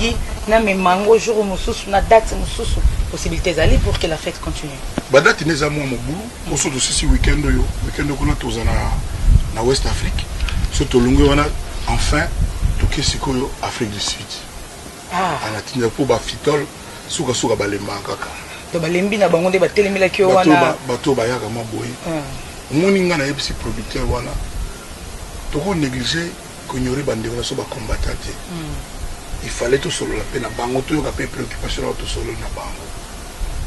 Mingi, na me mango jour mususu na date mususu possibilités d'aller pour que la fête continue. Ba date n'est à moi mon boulot. On se doit si week-end qu'on a tous na West Afrique. Surtout longue on a enfin tout que c'est quoi Afrique du Sud. Ah. On a tenu pour ba fitol suka balemba kaka. To balembi na bango de ba telemela ki wana. Bato ba yaka maboyi. Moninga na yebisi producteur wana. To ko négliger qu'on y aurait bandé on so ba combattant. Il fallait tout solo la peine à bango tout ka pe préoccupation tout solo na bango.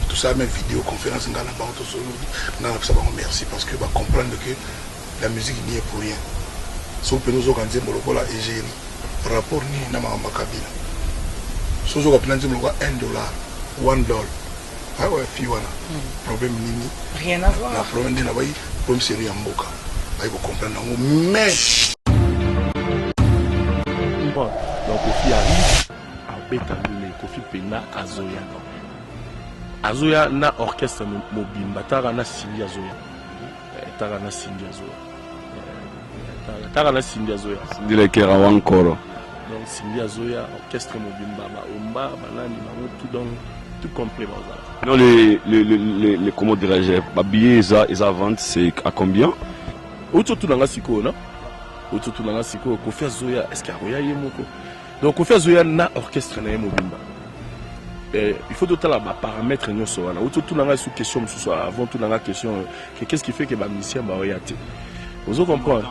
Tout ça même vidéoconférence ngana bango tout solo. Na ça bango merci parce que va comprendre que la musique n'y est pour rien. So pe nous organiser molokola égérie rapport ni na mama kabila. So zo ka planter molokola $1, $1. Ah ouais, fiwana. Problème nini? Rien à voir. La problème de la baï, problème série en moka. Baï vous comprendre mais donc Kofi arrive à Betamile, Kofi Pena à Zoya. Azoya na orchestre mobile, Tara na Cindy Azoya. Tara na Cindy Azoya. Tara na Cindy Azoya. Cindy le Kera encore. Donc Cindy Azoya, orchestre mobile, Baba Omba, Banani, tout donc tout complet. Non, les comment dirais-je, les billets ils vendent c'est à combien? Autour tout dans la Siko, non? Autour tout dans la Siko, Kofi Azoya, est-ce qu'il y a Yemoko? Donc Kofi Azoya na orchestre na mobile. Il faut tout là paramètres nous sont là. Autour tout dans la sous question avant tout dans la question qu'est-ce qui fait que les musiciens ba oyate. Vous comprenez?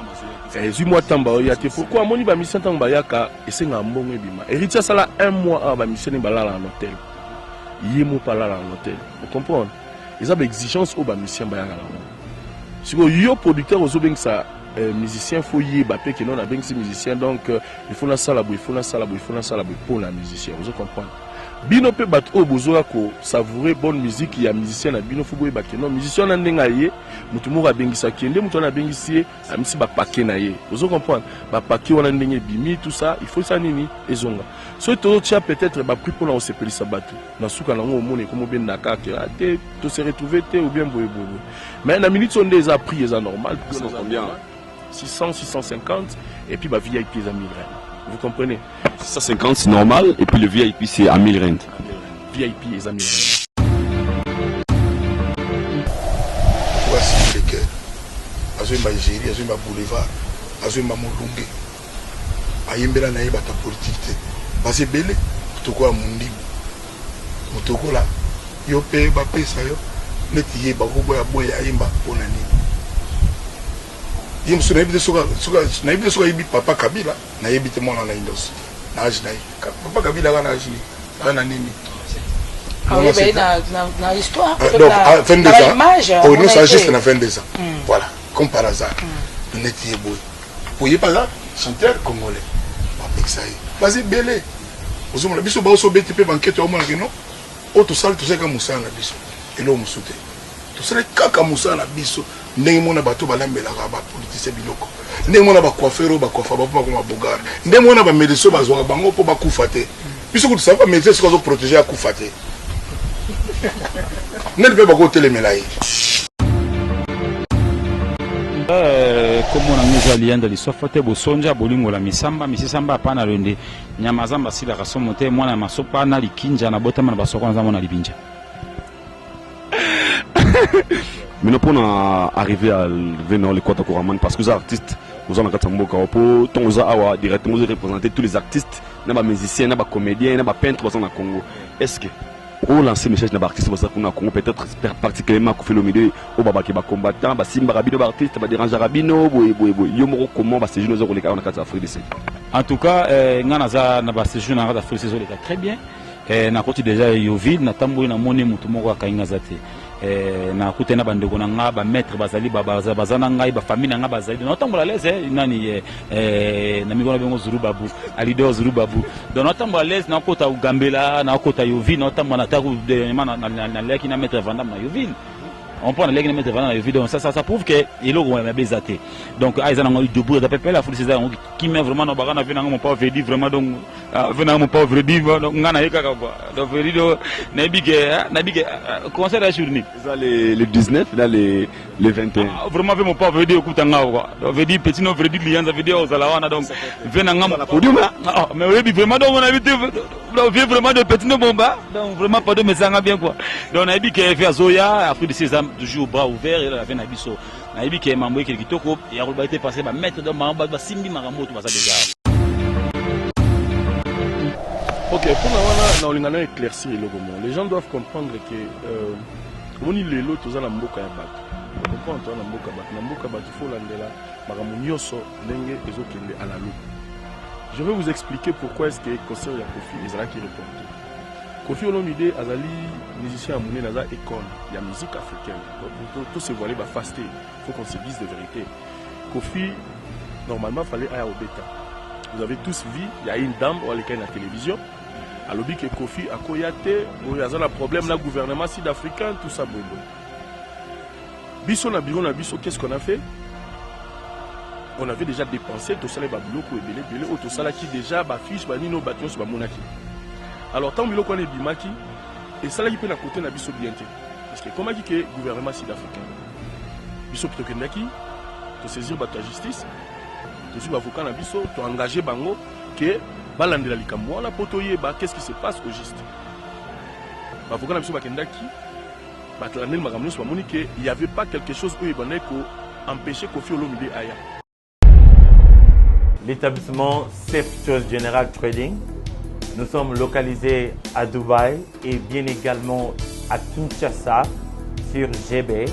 Moi tamba oyate pourquoi moni ba musicien tamba yaka esenga mbongo ebima. Héritier sala 1 mois ba musicien ba là en hôtel. Yemo pas là en hôtel. Vous comprenez? Ils ont des exigences au ba musicien ba yaka là. Si vous yo producteur aux obeng ça musicien faut y baper que non a bien ces musiciens donc il faut la salle il faut la salle il faut la salle pour la musicien. Vous comprenez? Bino pe bat o bozoa ko savourer bonne musique ya musicien na bino fubo ba ke non musicien na ndenga ye mutu mo ba bengisa kende mutu na bengisi amisi ba paquet na ye vous comprenez ba paquet wana ndenge bimi tout ça il faut ça nini ezonga so to tia peut-être ba prix pour na osepelisa batu na suka na ngo mone ko mo ben na ka ke ate to se retrouver te ou bien boye boye mais na minute on des a prix ça normal combien 600 650 et puis ba VIP les amis. Vous comprenez? 650 c'est normal et puis le VIP c'est à 1000 rentes. VIP et à 1000 rentes. Voici les cœurs. Azumba Égérie, Azumba Boulevard, Azumba Molungue. Ayembela na yeba ta politique. Parce que belé, mutoko mundi. Mutoko la yo pe ba pesa yo. Neti yeba ko boya boya ayemba ponani. Je suis venu papa Kabila, na yebite mwana na indos. Na âge na papa Kabila va na âge ni. Na nini. Ah oui, ben dans l'histoire. Donc à 22 ans. Oh non, ça juste na 22 ans. Voilà, comme par hasard. On était boy. Vous voyez pas là, chanteur congolais. Pas ça. Vas-y belé. Vous avez biso ba so BTP banquette au moins que non. O to sal to se ka musa na biso. Elo musute. To sala kaka musa na biso. Ndenge mona bato balambelaka ba politicien biloko ndenge mona ba coiffeur ba coiffa ba pa ko mabogara ndenge mona ba médecin bazwa bango po ba kufate biso ko tsaba médecin ko zo protéger akufate ne peut pas ko telemela yi comme on a mis à l'ien de l'histoire faut te sonja bolingo la misamba pa na lende nyama zamba sila kasomote mwana masopa na likinja na botama na basoko na mona libinja. Mais nous pour arriver à venir les Kwata Koraman parce que les artistes nous avons pour directement représenter tous les artistes, les musiciens, les comédiens, les peintres au Congo. Est-ce que pour lancer message des artistes au Congo peut-être particulièrement qu'on fait le milieu au babaki ba combattant, ba simba rabino ba artiste, ba déranger rabino, yomoro comment ba séjourner aux les cas en Afrique du Sud. En tout cas, nganaza na ba séjourner en Afrique du Sud très bien. Na côté déjà Yoville na tambouri na mone mutu moko akainga zate. Na kutena bandeko na nga ba maître bazali bazana ngai ba famille na nga bazali na tambola leze nani na mibona bengo Zulu Babu alido Zulu Babu donc na tambola leze na kota Ugambela na kota Yoville na tambola na taku de na leki na maître Vandam na Yoville on prend les mettre dans la vidéo ça prouve que il est bézaté donc ils ont eu debout de peuple la foule c'est qui met vraiment dans bagana venant mon pas veut dire vraiment donc venant mon pas veut dire donc ngana yeka quoi donc veut dire nabigue concert à journée ça les 19 là les 21 vraiment mon pas veut dire écoute ngao quoi donc veut dire petit non veut dire liens veut dire aux alawana donc venant ngam podium mais veut dire vraiment donc on a vu on vient vraiment de petit bomba. Donc vraiment pas de me sanga bien quoi. Donc on a dit qu'il fait Zoya après de ses âmes toujours bras ouverts et là avait nabiso. On a dit qu'il mambo qui kitoko et a été passé ba mettre dans mamba ba simbi marambo tout ça déjà. Ok, pour nous éclaircir le moment. Les gens doivent comprendre que on est les lots tous en mboka ya bato. On comprend toi na mboka bato faut landela maramunyoso ndenge ezokende à la loupe. Je vais vous expliquer pourquoi est-ce que le concert de Kofi est reporté. Kofi Olomide azali musicien à Mouné Naza école, il y a musique africaine. Donc tout se voiler va faster. Il faut qu'on se dise de vérité. Kofi, normalement, il fallait aller au bêta. Vous avez tous vu, il y a une dame ou à la télévision. À l'objet que Kofi a koyate, il y a un problème là, gouvernement sud-africain, tout ça. Bisso na bureau na bisso, qu'est-ce qu'on a fait? On avait déjà dépensé tout ça les babiloko et belé tout ça là qui déjà ba fiche ba nino bation sur ba monaki. Alors tant biloko on est bimaki et ça là qui peut na côté na biso bien parce que comment dit que gouvernement sud-africain biso plutôt que naki to saisir ba justice to sur avocat na biso to engager bango que balandela likambo na potoyer ba qu'est-ce qui se passe au juste. Avocat na biso ba kendaki ba tlandel makamno sur ba moni que il y avait pas quelque chose où il bonne ko empêcher Kofi Olomide aya. L'établissement Safe Choice General Trading. Nous sommes localisés à Dubaï et bien également à Kinshasa sur GB.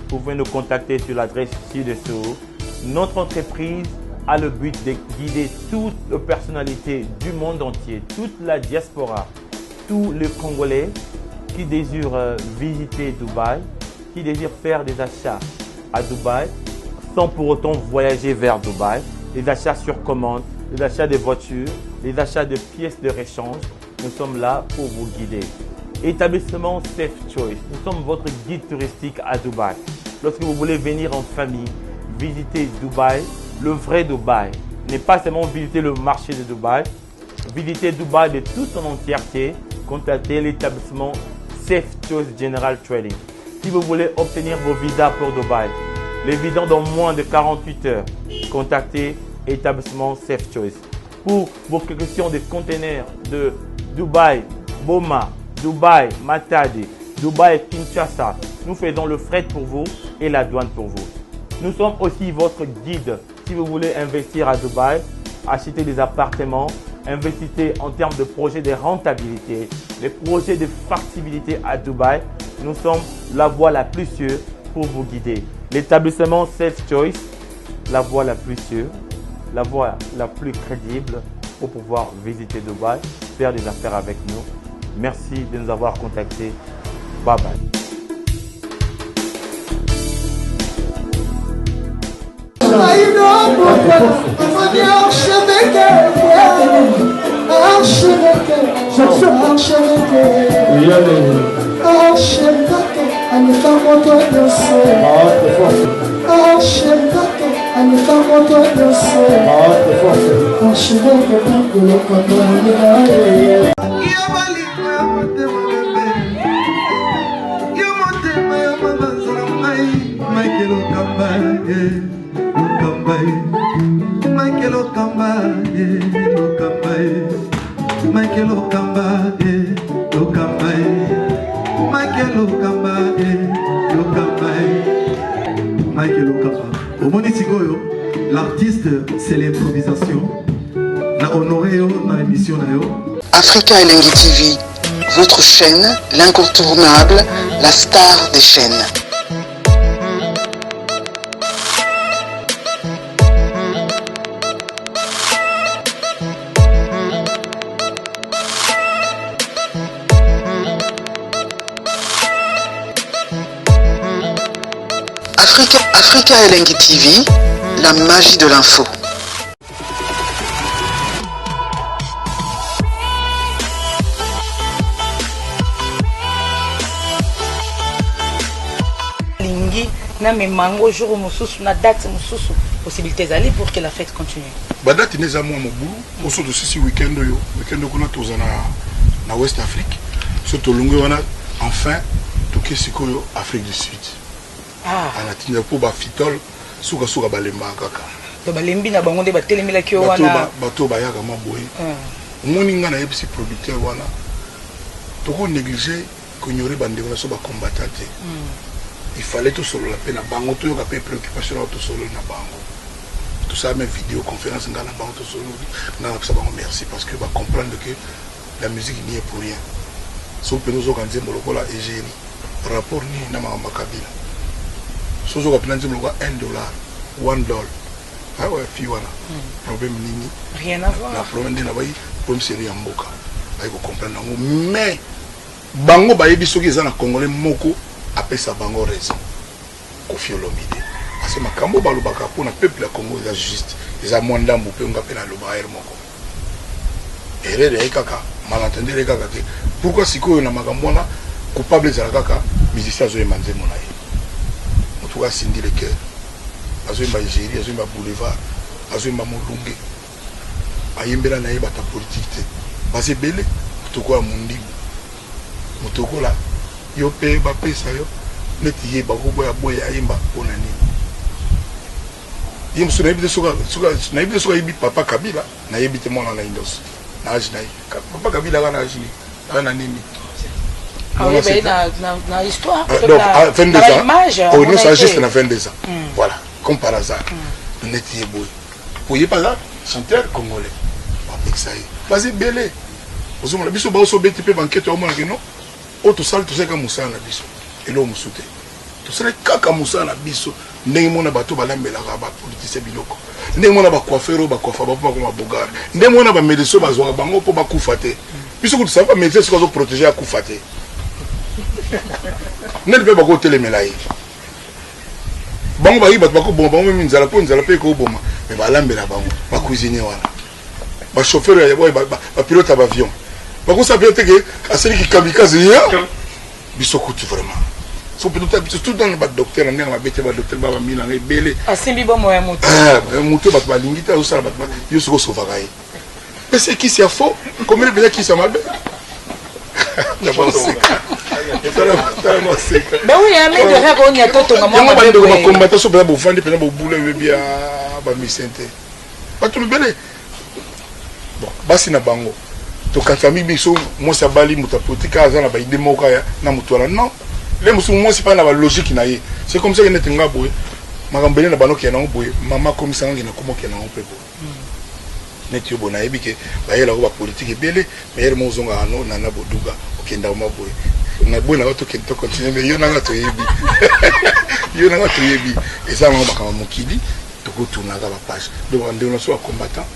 Vous pouvez nous contacter sur l'adresse ci-dessous. Notre entreprise a le but de guider toutes les personnalités du monde entier, toute la diaspora, tous les Congolais qui désirent visiter Dubaï, qui désirent faire des achats à Dubaï sans pour autant voyager vers Dubaï. Les achats sur commande, les achats de voitures, les achats de pièces de réchange. Nous sommes là pour vous guider. Établissement Safe Choice. Nous sommes votre guide touristique à Dubaï. Lorsque vous voulez venir en famille, visiter Dubaï, le vrai Dubaï, n'est pas seulement visiter le marché de Dubaï, visiter Dubaï de toute son entièreté, contactez l'établissement Safe Choice General Trading. Si vous voulez obtenir vos visas pour Dubaï, les visas dans moins de 48 heures, contactez établissement Safe Choice. Pour vos questions de conteneurs de Dubaï, Boma, Dubaï, Matadi, Dubaï, Kinshasa, nous faisons le fret pour vous et la douane pour vous. Nous sommes aussi votre guide si vous voulez investir à Dubaï, acheter des appartements, investissez en termes de projets de rentabilité, les projets de factibilité à Dubaï. Nous sommes la voie la plus sûre pour vous guider. L'établissement Safe Choice, la voie la plus sûre, la voie la plus crédible pour pouvoir visiter Dubaï, faire des affaires avec nous. Merci de nous avoir contactés. Bye bye. L'artiste, c'est l'improvisation. Na honoré dans l'émission. Africa Elengi TV, votre chaîne, l'incontournable, la star des chaînes. Africa Elengi TV, la magie de l'info. Lingi na memango jour mususu na date mususu possibilité zali pour que la fête continue. Ba date neza mo mobulu oso de sisi weekend kuna tozana na West Afrique. So to longo wana enfin to kesikoyo Afrique du Sud. Ah, ana tinda po ba fitol suka balemba kaka. To balembi na bango nde batelemela ki wana. Bato bayaka maboyi. omoni nga na yebisi producteur wana toko négliger ignorer bandeko na so ba combattant te il fallait tout solo la peine bango to yoka pe préoccupation auto solo na bango tout ça même vidéo conférence nga na bango to solo na ça bango merci parce que va comprendre que la musique n'y est pour rien so pe nous organiser molokola égérie rapport ni na makabila so zo ka planter molokola $1 ah ouais fi wana problème nini rien à voir la problème de na bayi problème série en mboka ba ko comprendre mais bango ba yebi soki za na congolais moko apesa bango raison Koffi Olomide parce que makambo balobaka pour na peuple ya Congo ya juste eza mwandambo pe nga pe na loba er moko erreur ya kaka malentendeur ya kaka pourquoi sikoyo na makambo na coupable za kaka musicien zo emanze mona ye mutu ka sindi le cœur azoyemba Algérie azoyemba boulevard azoyemba molunge ayembela na ye bata politique te base bele mutuko ya mundibu mutuko la yo pe bapesa yo neti ye bakoboya boya ayemba mpona nini ye mosu nayebi te soka yebi papa Kabila nayebi te mwana na indos na age na ye papa Kabila aka na age na nini na histoire donc à 22 ans on est juste na 22 ans voilà comme par hasard neti ye boye oye pas là chanteur congolais bapekisa ye base bele ozomona biso baosobeti mpe bankete omonake no o tosala tosala mosala na biso elo mosu te tosala kaka mosala na biso ndenge mona bato balambelaka bapolitisien biloko ndenge mona bacoiffeur oyo bacoiffa bapo bakoma bogare ndenge mona bamédecin bazwaka bango mpo bakufa te biso kutu sava bamédecin soki azoprotege akufa te neti mpe bakotelemela ye bango bayi bato bakoboma bango memi nzala mpe ekoboma me balambela bango bacuisinier wana bachauffeur bapilote ya bavion bakosala mpe teke asaliki kamikaze ya biso kutu vraiment so peut-être biso tout dans ba docteur ndenge mabete ba docteur ba bamilanga ebele asimbi bomo ya moto moto bato balingi te azosala bato yo soko osovaka ye mpe se kisi ya faux combien peza kisi ya mabe ben oui un mec de rêve on y a toto ngamo yango bandeko bakombata so peza bovandi peza bobula bebi ya bamisien te bato mibele bon basi na bango toka famille biso mwasi abali moto apolitika aza na baide moko ya na moto wana non le mosu mwasi pa na balogique na ye c'est comme ça que neti nga boye makambo bele na banoki ya nango boye mama komisanga na komoki ya nango mpe boye neti yo boye nayebi ke bayelako bapolitike ebele mayele mo ozonga ano nana boduga okendaka ma boye na boye na yo tokende tocontinue mais yo nanga toyebi yo nanga toyebi eza nango makambo mokili tokotunaka bapage donc ndeko na so bacombattant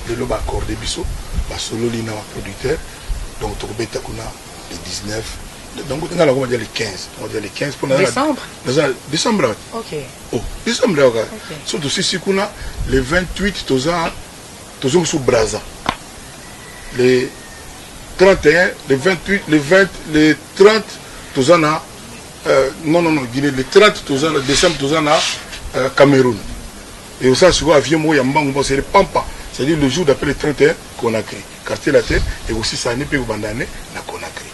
lelo baccorde biso basololi na baproducteur donc tokobeta kuna le 19 donc on va dire le 15 on va dire le 15 pour décembre décembre ok oh décembre ok surtout si kuna le 28 toujours sous Braza le 31 le 28 le 20 le 30 tozana non Guinée le 30 tozana décembre tozana Cameroun et ça sur avion mo ya mbango c'est le Pampa c'est-à-dire le jour d'après le 31 Conakry quartier la tête et aussi ça n'est pas bandane na Conakry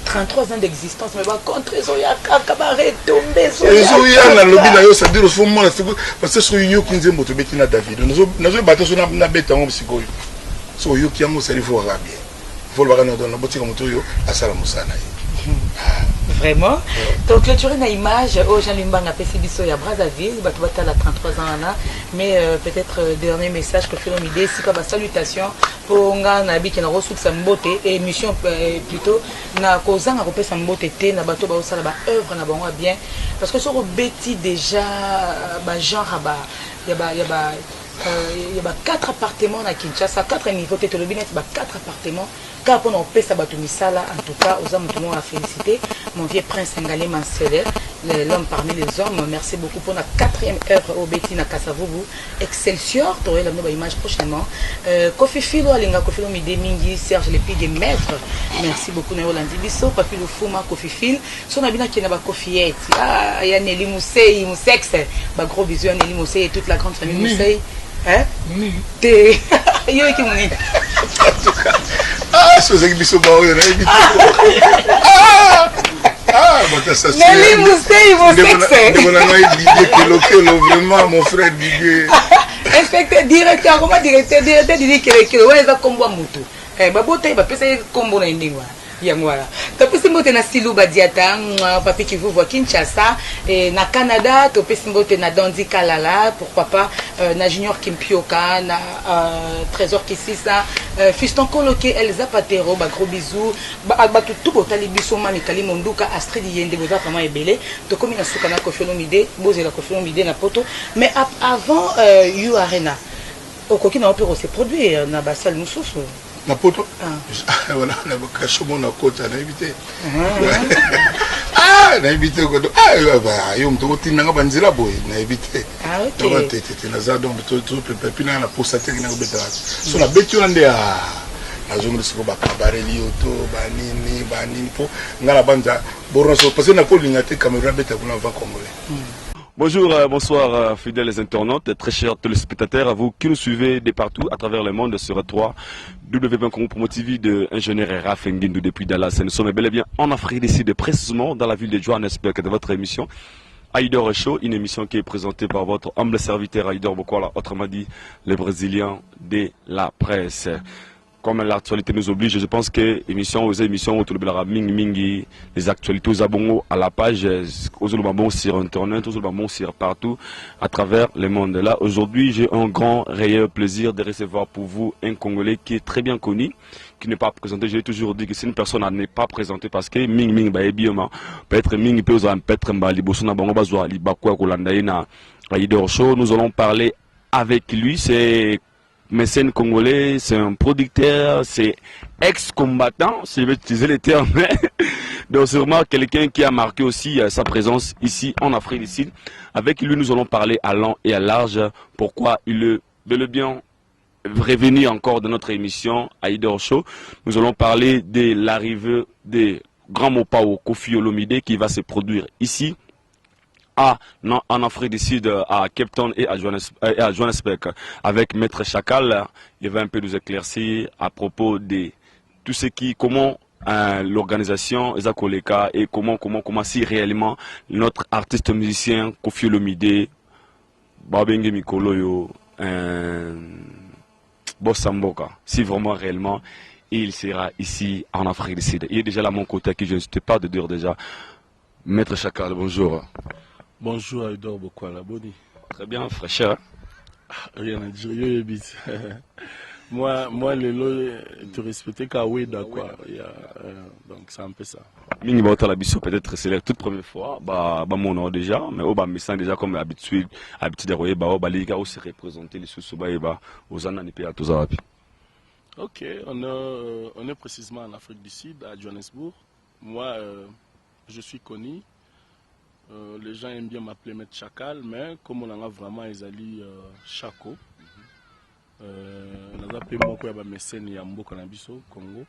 33 ans d'existence mais ba contre zoya kaka ba retomber zoya na lobby na yo ça dire faut moi parce que so yo kinze moto beti na David nazo bato so na beta ngo sikoyo so yo kiango ça il faut bien faut le bagana dans botika moto yo asala musana vraiment donc clôturer na image au Jean Limbanga pesi biso ya Brazzaville bato batala 33 ans là mais peut-être dernier message que fait l'idée c'est quoi salutation pour nga na biki na ressources mbote émission plutôt na kozanga kopesa mbote te na bato ba osala ba œuvre na bango bien parce que sur beti déjà ba genre ba ya ba 4 appartements na Kinshasa 4 niveaux te le binet ba 4 appartements car pour on pesa bato misala en tout cas aux hommes tout le monde a félicité mon vieux prince Ngalé Mansele l'homme parmi les hommes merci beaucoup pour la 4e œuvre au Betty na Kasavubu Excelsior tu auras la nouvelle image prochainement Koffi Filo alinga Koffi Olomide mingi Serge Lepige maître merci beaucoup na Yolandi Biso Papi Lufuma Koffi Fil son abina qui na ba Koffiette ah ya Nelly Mousseï Moussex ba gros bisous à Nelly Mousseï et toute la grande famille Mousseï hein t'es yo qui moni ah so zaki biso ba oyo na ebito Nelly Mousseï Moussex de mon ami Didier Kelo vraiment mon frère Didier inspecteur directeur comment directeur dit que ouais ça comme mutu babota bapesa kombo na ndinga yango wala topesi mbote na Silu Badiata papi qui vous voit Kinshasa et na Canada topesi mbote na Dondi Kalala pourquoi pas na Junior Kimpioka na Trésor Kisisa Fiston Koloke Elsa Patero ba gros bisous ba tout botali biso mami Kali Monduka Astrid Yende boza vraiment ebele to komi na suka na Koffi Olomide bozela Koffi Olomide na poto mais avant You Arena okoki na opéro se produire na basal mususu na poto voilà na bakashomo na kota na éviter na éviter ko yo mto tinanga banzela boy na éviter donc tete na za donc to pepina na posate na ko beta so na betu na ndia na zongo siko ba kabareli auto banini po ngala banja boronso parce que na ko lingate caméra beta kuna va congolais. Bonjour, bonsoir fidèles internautes, très chers téléspectateurs, à vous qui nous suivez de partout à travers le monde sur 3 www.congo TV de ingénieur Raph Nguindou depuis Dallas. Nous sommes bel et bien en Afrique d'ici, précisément dans la ville de Johannesburg, de votre émission Aïdor Show, une émission qui est présentée par votre humble serviteur Aïdor Bokola, autrement dit les Brésiliens de la presse. Comme l'actualité nous oblige, je pense que émission aux émissions autour de la mingi les actualités aux abonnés à la page aux abonnés sur internet, aux abonnés sur partout à travers le monde. Là aujourd'hui, j'ai un grand réel plaisir de recevoir pour vous un Congolais qui est très bien connu, qui n'est pas présenté. J'ai toujours dit que c'est une personne à ne pas présenter parce que ming ba ebioma peut-être ming peut aux peut-être mbali bosona bango bazwa libakwa kolanda ina Aïdor Show. Nous allons parler avec lui. C'est mécène congolais, c'est un producteur, c'est ex-combattant, si je vais utiliser les termes. Donc sûrement quelqu'un qui a marqué aussi sa présence ici en Afrique du Sud. Avec lui, nous allons parler à long et à large pourquoi il est bel et bien revenu encore de notre émission Aïdor Show. Nous allons parler de l'arrivée des grands Mopao Koffi Olomide qui va se produire ici en Afrique du Sud, à Cape Town et à Johannesburg, avec Maître Chakal. Il va un peu nous éclaircir à propos de tout ce qui, comment l'organisation Ezakoleka et comment si réellement notre artiste musicien Koffi Olomide, Babenge Mikoloyo, Bossamboka, si vraiment réellement il sera ici en Afrique du Sud. Il est déjà là à mon côté, qui je ne sais pas de dire déjà. Maître Chakal, bonjour. Bonjour Aïdor Bokwala, Boni. Très bien, fraîcheur. Rien à dire, yo yebit. Moi, les lots, te respecter Kaweda, quoi. Donc, c'est un peu ça. Mingi Bauta la biso, peut-être c'est la toute première fois, mon nom déjà, mais me sent déjà comme habitude de royer, liga aussi représenter les sous-souba et aux ananipé à tous à Ok, on est précisément en Afrique du Sud, à Johannesburg. Moi, je suis connu. Les gens aiment bien m'appeler Maître Chakal, mais comme on en a vraiment, ils allient Chako. On a appelé moi quoi, mécène Yambo Kanabiso, Congo.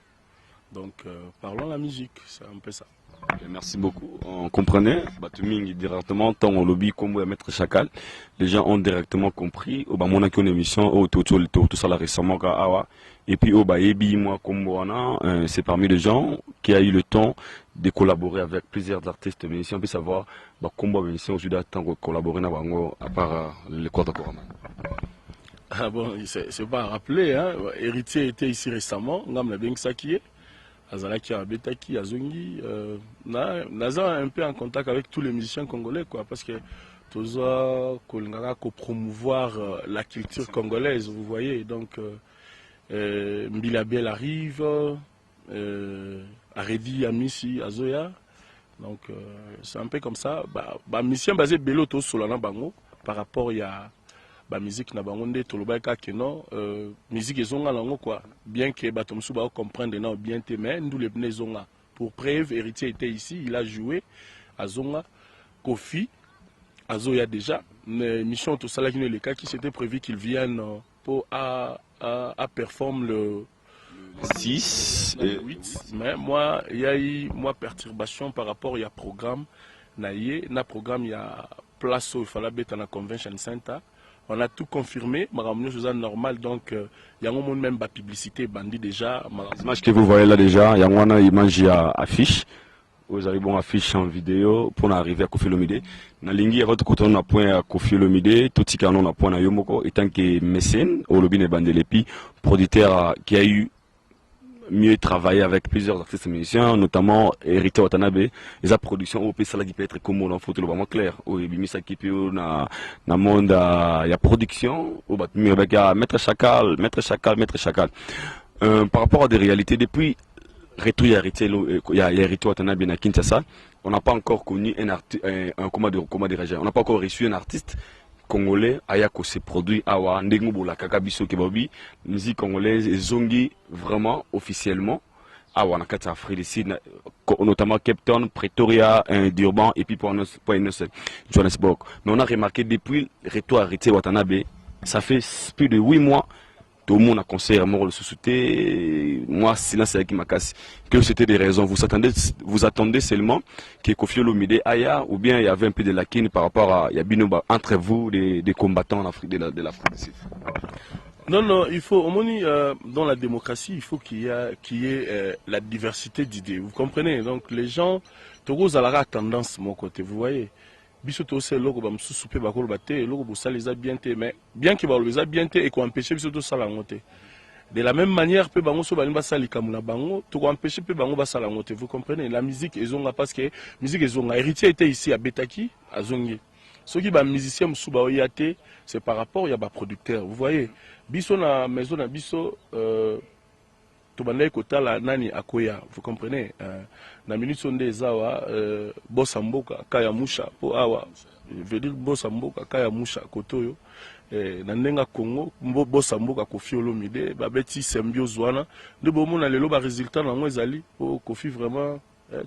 Donc, parlons la musique, c'est un peu ça. Okay, merci beaucoup. On comprenait, Batuming directement, tant au lobby comme Maître Chakal, les gens ont directement compris. Au moment où on a une émission, tout ça là récemment, et puis au Baébi, moi comme c'est parmi les gens qui a eu le temps de collaborer avec plusieurs artistes musiciens. On peut savoir comment les musiciens aujourd'hui attendent collaborer à part le Kota Koraman. Ah bon, c'est pas à rappeler, hein. Héritier était ici récemment, on a bien ça qui est. Azalaki Abetaki, Azongi, Naza un peu en contact avec tous les musiciens congolais, quoi, parce que tous Kolingara promouvoir la culture congolaise, vous voyez. Donc, Mbilabel arrive, Aredi, Amissi, Azoya. Donc, c'est un peu comme ça. Musicien basé Belo to Solana Bango, par rapport à la musique na bangonde tolobaka keno musique ezonga lango quoi, bien que batomsu ba comprendre non bien te mais nous les nezonga pour preuve héritier était ici, il a joué azonga Koffi Azoya déjà mais mission tout ça là qui ne le cas qui s'était prévu qu'il vienne pour à performer le 6 et 8 mais moi il y a eu perturbation par rapport il programme na programme il y a place où il fallait être dans convention center. On a tout confirmé, c'est normal, donc il y a un moment même la publicité bandit déjà. L'image que vous voyez là déjà, il y a une image affiche, vous avez bon affiche en vidéo pour arriver à Koffi Olomide. Na lingi à votre côté on a point à Koffi Olomide, tout ce qu'on a point à Yomoko, étant que mécène, au lobby ne bandelepi, producteur qui a eu mieux travailler avec plusieurs artistes et musiciens, notamment Héritier Watanabe. Les production au pays, ça qui peut être comme on faut le vraiment clair. Au Bimisa qui peut na monde il y a production, au avec Maître Chacal. Par rapport à des réalités, depuis Retour Héritier Watanabe na Kinshasa, on n'a pas encore connu comment dire, on n'a pas encore reçu un artiste congolais ayako se produit awa ndengu bola kaka biso kebabi musique congolaise et zongi vraiment officiellement awa na kati Afrique du Sud, notamment Cape Town, Pretoria, Durban et puis Johannesburg. Mais on a remarqué depuis Retour Héritier Watanabe, ça fait plus de 8 mois. Tout le monde a concert, le sous-souté, moi, silence avec ma casse. Que c'était des raisons. Vous attendez seulement que Koffi Olomide aya, ou bien il y avait un peu de lacunes par rapport à, il y a binoba entre vous, des combattants en Afrique de l'Afrique du Sud. Non, il faut, au moins, dans la démocratie, il faut qu'il y ait la diversité d'idées. Vous comprenez? Donc, les gens, Togo Zalara a tendance, mon côté, vous voyez. Bisoto c'est logo ba msusu pe bakolo ba te logo bo saleza bien te mais bien que ba leza bien te et ko empêcher bisoto sala ngote de la même manière pe bango so ba limba sali kamuna bango to ko empêcher pe bango ba sala ngote. Vous comprenez? La musique ezonga parce que musique ezonga Héritier était ici à Betaki à Zongi ceux qui ba musicien msusu ba oyate c'est par rapport ya ba producteur. Vous voyez biso na maison na biso Tobandai kotala nani akoya, vous comprenez? Na minute sonde zawa bossa mboka kaya musha po awa, veut dire bossa mboka kaya musha kotoyo. Na ndenga Congo bossa mboka Koffi Olomide ba beti symbiose wana de bomona lelo ba résultat na ngo ezali po Koffi vraiment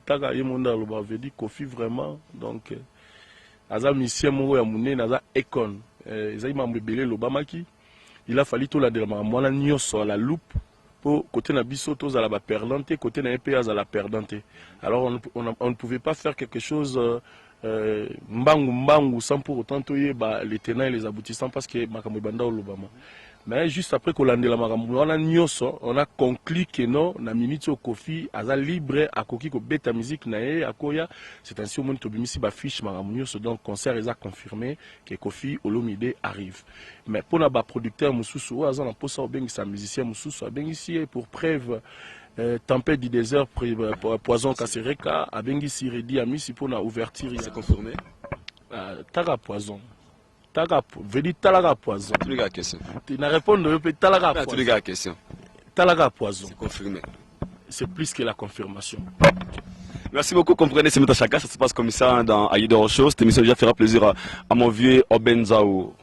taga yemonda lo ba veut dire Koffi vraiment donc aza musicien moko ya munene aza icon ezali mambo ebele lo bamaki il a fallu to la de mwana nyoso à la loupe. Côté na biso tous à la perdante, côté na EPA à la perdante. Alors on ne pouvait pas faire quelque chose mbangu sans pour autant toyer les tenants et les aboutissants parce que makambo banda olobama. Mais juste après qu'on lande la makambo on a conclu que non na minute Koffi aza libre à koki ko beta musique na e akoya c'est ainsi au moment to bimisi ba fiche makambo nyoso donc concert est confirmé que Koffi Olomide arrive. Mais pour na ba producteur mususu aza na posa obengi sa musicien mususu abengi ici pour preuve tempête du désert poison Kasereka abengi si Redi Amisi pour na ouverture c'est confirmé. Taga poison veut dire talaga poison. Tu regardes la question. Tu n'as répondu pas talaga poison. Tu regardes la question. Talaga poison. C'est confirmé. C'est plus que la confirmation. Merci beaucoup, comprenez, c'est Chaka, ça se passe comme ça dans Aïdor Show. Cette émission déjà fera plaisir à mon vieux Obenzao.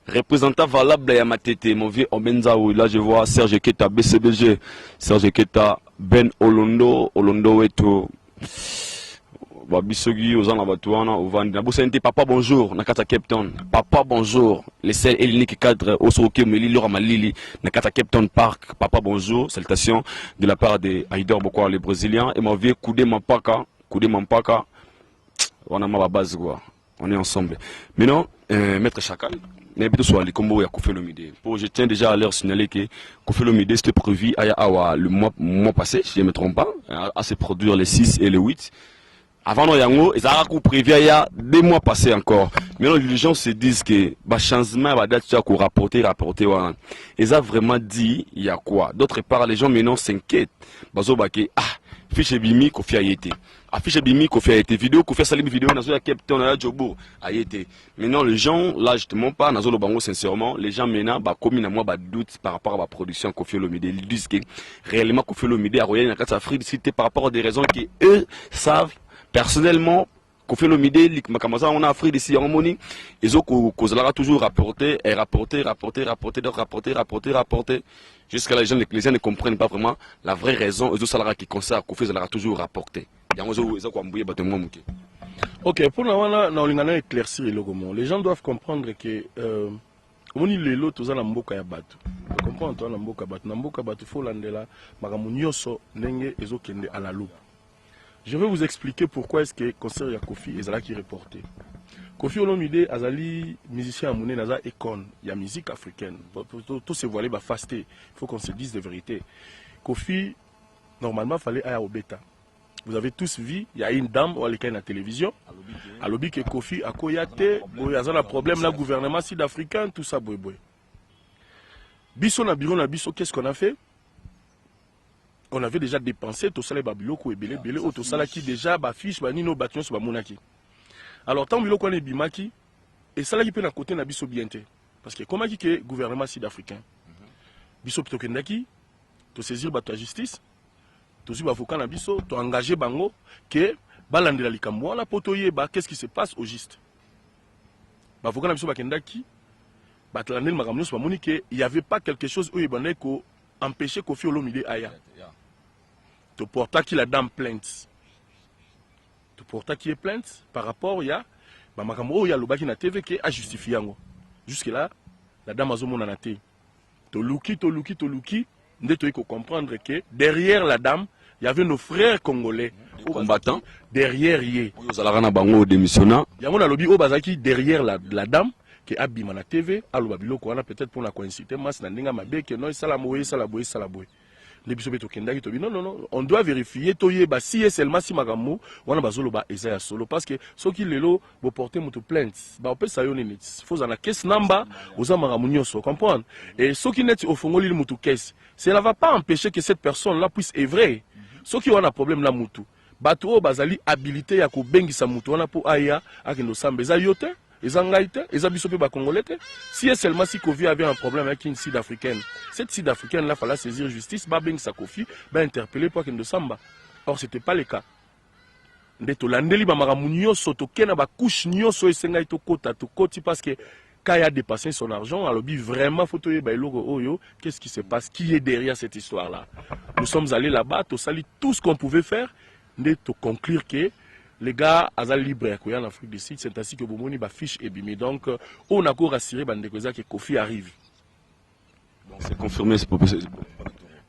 Représentant valable à Yamatete, mon vieux Obenzao. Là je vois Serge Keta, BCBG, Serge Keta, Ben Olondo et tout. Bisogi aux Anabatuana, au Van, Papa bonjour, Nakata Cape Town, Papa bonjour, les seuls et l'unique cadre, Osoke Meli, Laura Malili, Nakata Cape Town Park, Papa bonjour, salutations de la part de Aïdor Bokwa, les Brésiliens, et mon vieux Koudé Mampaka, on a ma base quoi, on est ensemble. Maintenant, Maître Chacal, mais plutôt soit les combos et à Koffi Olomide. Je tiens déjà à leur signaler que Koffi Olomide c'était prévu le mois passé, si je ne me trompe pas, à se produire les 6 et les 8. Avant nos yango, ils ont prévu il y a 2 mois passés encore. Maintenant, les gens se disent que le changement va date qu'on rapporter. Ils ont vraiment dit il y a quoi. D'autre part, les gens maintenant s'inquiètent. Fiche bimi Koffi a été. Affiche bimi Koffi a été. Vidéo Koffi a salé vidéo dans la Cape Town à Djobo a été. Maintenant, les gens là justement pas dans le bango sincèrement, les gens maintenant comme à moi doute par rapport à la production Koffi Olomide. Ils disent que réellement Koffi Olomide a royé dans Afrique c'était par rapport à des raisons que eux savent. Personnellement, Koffi Olomide, on a Afrique d'ici en Moni, ils ont toujours rapporté, jusqu'à les gens ne comprennent pas vraiment la vraie raison, ils ont qui concerne Koffi Olomide toujours rapporté. Ok, pour nous éclaircir les gens doivent comprendre que on est les lots na mboka ya batu. Vous comprenez na mboka batu faut landela makamu nyoso ndenge ezokende à la loupe. Je vais vous expliquer pourquoi est-ce que le concert de Koffi est là qui est reporté. Koffi Olomide azali musicien amouné naza icône, il y a musique africaine. Tout se voiler fasté. Il faut qu'on se dise de vérité. Koffi normalement fallait aller au bêta. Vous avez tous vu, il y a une dame ou à la télévision. À l'objet que Koffi a koyate, il y a un problème là gouvernement sud-africain, tout ça boy. Bisso na bureau na bisso, qu'est-ce qu'on a fait? on avait déjà dépensé tout ça les babiloko et belé belé tout ça là qui déjà ba fiche ba nino bâtiment sur ba monaki. Alors tant biloko ne bimaki et ça là qui peut na côté na biso bien té parce que comment qui que gouvernement sud-africain biso plutôt que ndaki to saisir ba ta justice to si ba avocat na biso to engager bango que balandela likambo wana poto yeba qu'est-ce qui se passe au juste. Ba avocat na biso ba kendaki ba tlandel makamno so ba moni que il y avait pas quelque chose où ibandé ko empêcher Kofi Olomide aya. Tu portes qui la dame plainte. Tu portes qui est plainte par rapport il y a makambo il y a le baki na TV qui a justifié ngo. Jusque là la dame azomo na té. To luki ndé to comprendre que derrière la dame il y avait nos frères congolais combattants derrière yé. Ozalaka bango démissionnant. Yango na lobi o bazaki derrière la dame qui a bima na TV aloba biloko wana peut-être pour la coïncidence mas na ndinga mabe que non sala boye. Non, on doit vérifier toyeba si est seulement si makambo wana bazolo ba ezaya solo parce que ceux qui lelo bo porter moto plainte ba opé ça yo nini faut na caisse number oza makambo nyonso comprendre et ceux qui net au fongoli le moto caisse cela va pas empêcher que cette personne là puisse œuvrer ceux qui ont un problème na mutu bato bazali habilité ya ko bengisa mutu wana po aya akendo sambeza yote. Les Angaïtes, les Abissopé Congolais, si et seulement si Kofi avait un problème avec une Sud-Africaine, cette Sud-Africaine là, fallait saisir justice, Babeng sa Kofi, interpeller pour qu'il ne samba. Or, ce n'était pas le cas. Ndeto landeli ba maramunyo soto kena ba couche nyoso esengai to kota to koti parce que quand il a dépassé son argent, alors vraiment faut toyer ba logo oyo, qu'est-ce qui se passe, qui est derrière cette histoire là. Nous sommes allés là-bas, to sali tout ce qu'on pouvait faire, ndeto conclure que les gars, azal libre en Afrique du Sud, c'est ainsi que Bomoni ba fiche et bimi. Donc, on a encore rassuré Bandekoza que Kofi arrive. Donc, c'est confirmé, c'est possible.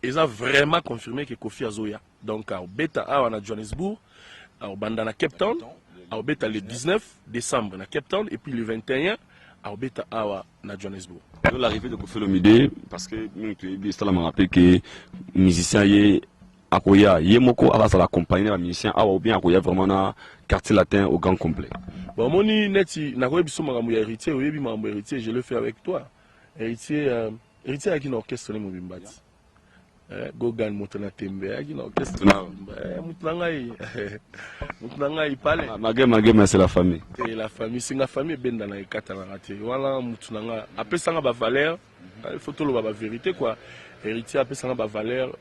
Ils ont vraiment confirmé que Kofi Azoya. Donc, à Beta à Johannesburg, à Bandana Cape Town, à Beta le 19 décembre à Cape Town, et puis le 21 à Beta à Johannesburg. L'arrivée de Kofi Olomide, parce que nous m'a rappelé que musicien est akoya yemoko ala sala accompagner les musiciens ou bien akoya vraiment na quartier latin au grand complet. Bon moni neti na ko biso makambo ya héritier oyebi makambo héritier je le fais avec toi. Héritier avec une orchestre ne mobimbati. Gogan motana tembe avec une orchestre mutanga i pale. Magema c'est la famille. Et la famille c'est la famille benda na ekata na raté. Voilà mutunanga après ça ba valeur, il faut tout le ba vérité quoi. Héritier après ça ba valeur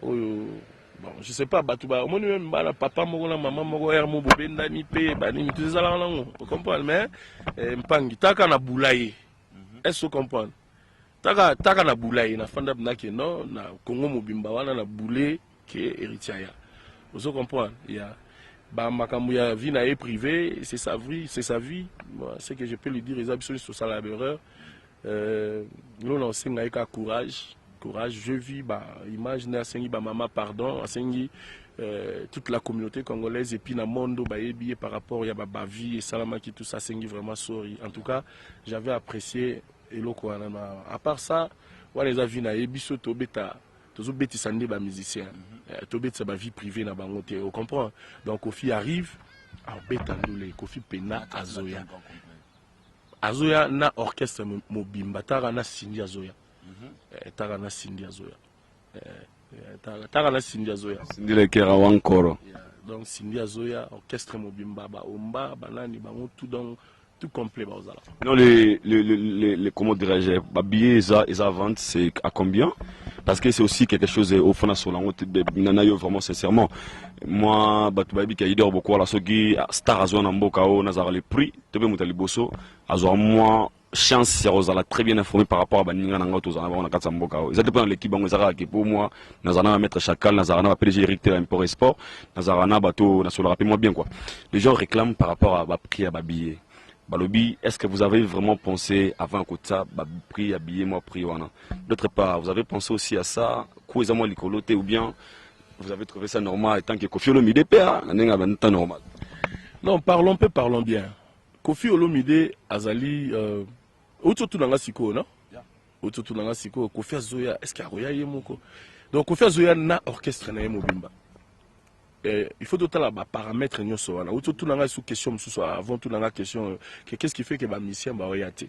bon, je sais pas, Batouba, moi même papa, maman, mon hermo, bobenda, ni pe, bani, tout ça là, vous comprenez, mais, mpangi, taka na boulaye. Est-ce que vous comprenez? Taka na boulaye, na fanda bnake, non, na Congo Mobimba, wana na boulé, qui est héritier. Vous comprenez? Il y a, bah, makamouya, vie na est privée, c'est sa vie, c'est que je peux lui dire, les absolus sur ça, l'erreur. Nous, on sait, courage. Je vis, imagine maman pardon, toute la communauté congolaise et puis dans le monde par rapport à ma vie et salama qui tout ça, vraiment sorry. En tout cas, j'avais apprécié et à part ça, les avis na ebiso to beta, to beti sande ba musicien, to beta sa vie privée na bangote, on comprend. Donc Kofi arrive, à beta ndule, Kofi pena Azoya. Azoya na orchestre mobimba, tara na Cindy Azoya. Tarana Cindy Azoya. Tarana Cindy Azoya. Cindy le Kera Wankoro. Donc Cindy Azoya, orchestre mobimba, omba, banani, tout donc tout complet bazala. Non les comment dirais-je, billets et à vente c'est à combien? Parce que c'est aussi quelque chose au fond de la route nanayo vraiment sincèrement. Moi Batoubabi qui a idée beaucoup à la sogi star Azoya Nambokao nazara le prix, tebe mutali bosso, Azoya moi chance c'est Rosala très bien informé par rapport à Baninga Nangoto Zanabana Katsamboka. Ils étaient dans l'équipe Bangozara qui pour moi Nazarana maître Chakal, Nazarana PDG Eric Import et Sport, Nazarana bateau national rappelle-moi bien quoi. Les gens réclament par rapport à prix à babillet. Balobi, est-ce que vous avez vraiment pensé avant que ça prix à billet moi prix wana? D'autre part, vous avez pensé aussi à ça, couezamo likoloté ou bien vous avez trouvé ça normal tant que Kofi Olomide PA, n'enga ben temps normal. Non, parlons bien. Kofi Olomide azali Ototu nanga siko non? Ototu nanga siko Kofi Azoya est-ce qu'il y a yemoko? Donc Kofi Azoya na orchestre na yemobimba. Il faut d'autres paramètres nyonso wana. Ototu nanga sous question mususu avant tout nanga question qu'est-ce qui fait que ba musicien ba oyate.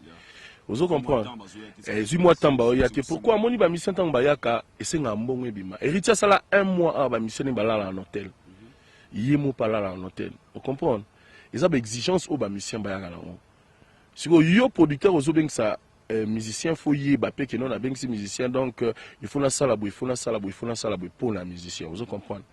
Vous comprenez? Et moi tamba yake. Pourquoi moni ba mission tamba yaka esenga mbongo ebima. Héritier sala 1 mois à ba mission balala en hôtel. Yemo palala en hôtel. Vous comprenez? Ils ont des exigences au ba mission ba yaka là. Si vous yo producteur aux obeng ça musicien faut y bapé que non a bien si musicien donc il faut la salle il faut la salle il faut la salle pour la musicien. Vous comprenez?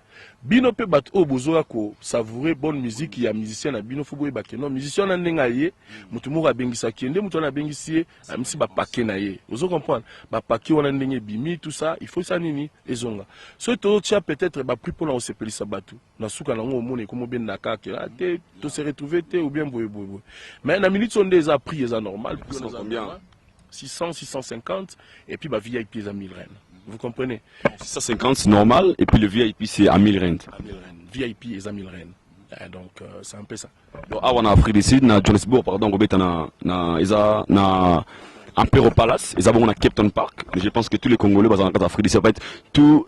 Bino pe bat o bozoa ko savourer bonne musique ya musicien na bino faut boye baké non musicien na ndenga ye mutu mo ka bengisa kende mutu na bengisi amisi ba paquet na ye. Vous comprenez? Ba paquet on a ndenge bimi tout ça il faut ça nini ezonga. So to tia peut-être ba plus pour na osepeli sabatu. Na suka na ngo mone ko mo ben na ka ke te to se retrouver te ou bien boye boye. Mais na minute on des a pris ça normal pour combien 600 650 et puis ba VIP les 1000 rennes. Vous comprenez? 650 c'est normal et puis le VIP c'est à 1000 rentes. VIP est à 1000 rennes. Donc c'est un peu ça. Donc en Afrique du Sud, na Johannesburg pardon, na Impero Palace, ils ont un Cape Town Park. Mais je pense que tous les Congolais basés en Afrique du Sud, en fait, tous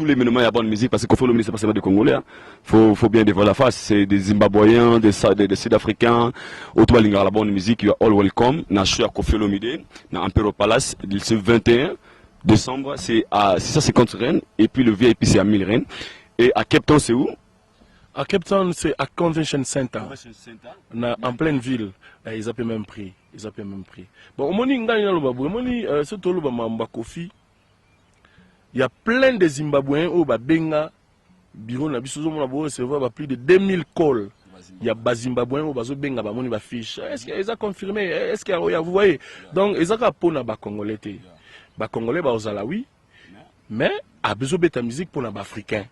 les monuments il y a bonne musique parce qu'il faut le ministre c'est pas des Congolais. Hein. Faut bien dévoiler la face. C'est des Zimbabwéens, des Sud-Africains. Autour de la bonne musique, il y a All Welcome. Na show à Koffi Olomide, na Impero Palace, le 21 décembre, c'est à 650 rennes. Et puis le VIP, c'est à 1000 rennes. Et à Cape Town, c'est où? À Cape Town, c'est à Convention Center. En pleine ville. Ils ont payé même prix. Ils ont payé même prix. Bon, il y a plein de Zimbabwéens au Benga. Bureau na biso zo recevoir plus de 2000 calls. Il y a des Zimbabwéens au Benga ba fiche. Est-ce qu'ils ont confirmé? Est-ce qu'il y a vous voyez? Donc ils ont pas na ba Congolais. Ba Congolais ba oui, mais a besoin de musique pour les Africains.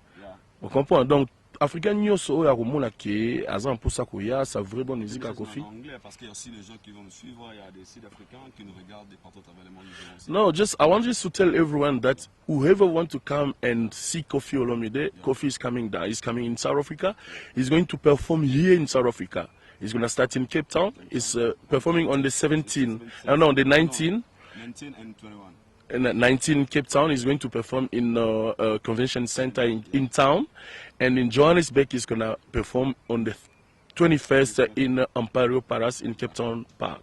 Vous comprenez? Donc Africains nyoso ya komona ke azan pour ça koya ça vraie bonne musique à Koffi. Parce qu'il y a aussi les gens qui vont me suivre, il y a des Sud-Africains qui nous regardent partout à travers le monde. No, just I want just to tell everyone that whoever want to come and see Koffi Olomide, Koffi is coming there. He's coming in South Africa. He's going to perform here in South Africa. He's going to start in Cape Town. He's performing on the 17th. No, the 19 and 21. And 19 Cape Town is going to perform in Convention Center in town, and in Johannesburg he's gonna perform on the 21st in Impero Palace in Cape Town Park.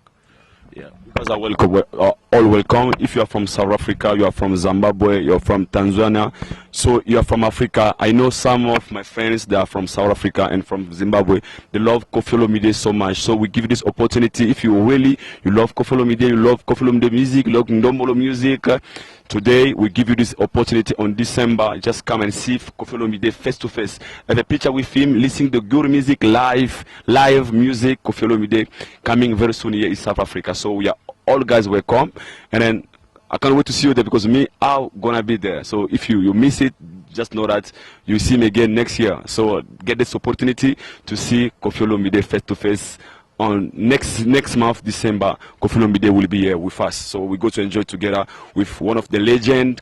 Yeah. You guys are welcome, all welcome. If you are from South Africa, you are from Zimbabwe, you are from Tanzania, so you are from Africa. I know some of my friends that are from South Africa and from Zimbabwe. They love Koffi Olomide so much. So we give you this opportunity. If you love Koffi Olomide, you love Koffi Olomide music, you love Ndombolo music. Today we give you this opportunity on December. Just come and see Koffi Olomide face to face. Have a picture with him, listening to good music, live music. Koffi Olomide coming very soon here in South Africa. So we are all guys welcome, and then I can't wait to see you there because me, I'm gonna be there. So if you miss it, just know that you see me again next year. So get this opportunity to see Koffi Olomide face to face. On next month, December, Koffi Olomide will be here with us. So we go to enjoy together with one of the legend